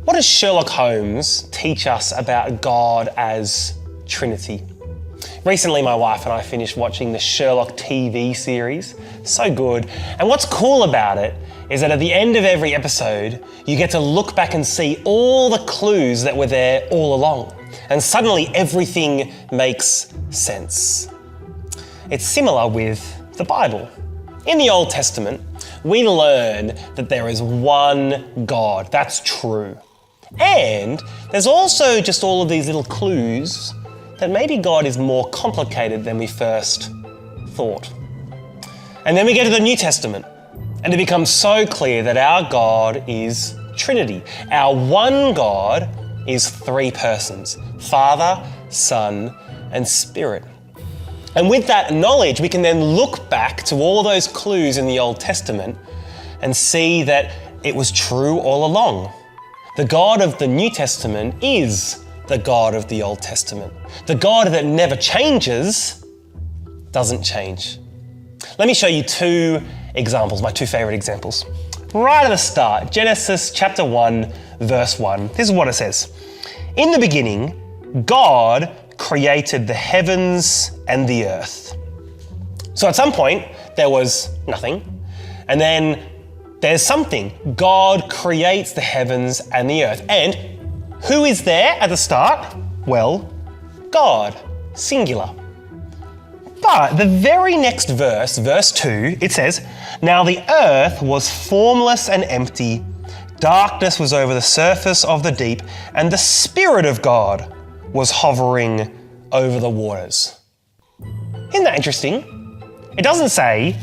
What does Sherlock Holmes teach us about God as Trinity? Recently, my wife and I finished watching the Sherlock TV series. So good. And what's cool about it is that at the end of every episode, you get to look back and see all the clues that were there all along. And suddenly everything makes sense. It's similar with the Bible. In the Old Testament, we learn that there is one God. That's true. And there's also just all of these little clues that maybe God is more complicated than we first thought. And then we get to the New Testament, and it becomes so clear that our God is Trinity. Our one God is three persons: Father, Son, and Spirit. And with that knowledge, we can then look back to all those clues in the Old Testament and see that it was true all along. The God of the New Testament is the God of the Old Testament. The God that never changes doesn't change. Let me show you two examples, my two favorite examples. Right at the start, Genesis chapter 1, verse 1. This is what it says. In the beginning, God created the heavens and the earth. So at some point, there was nothing, and then there's something. God creates the heavens and the earth. And who is there at the start? Well, God, singular. But the very next verse, verse 2, it says, "Now the earth was formless and empty, darkness was over the surface of the deep, and the Spirit of God was hovering over the waters." Isn't that interesting? It doesn't say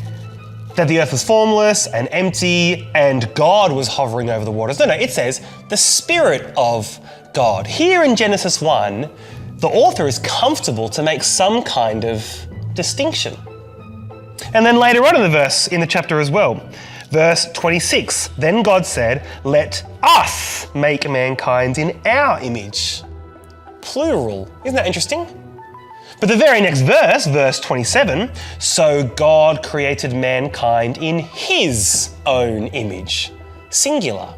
that the earth was formless and empty and God was hovering over the waters. No, it says the Spirit of God. Here in Genesis 1, the author is comfortable to make some kind of distinction. And then later on in the chapter as well, verse 26, "Then God said, 'Let us make mankind in our image.'" Plural. Isn't that interesting? But the very next verse, verse 27, "So God created mankind in his own image." Singular.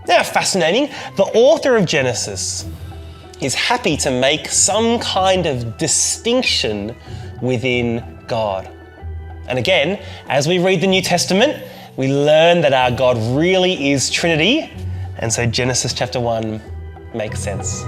Now, fascinating. The author of Genesis is happy to make some kind of distinction within God. And again, as we read the New Testament, we learn that our God really is Trinity, and so Genesis chapter 1 makes sense.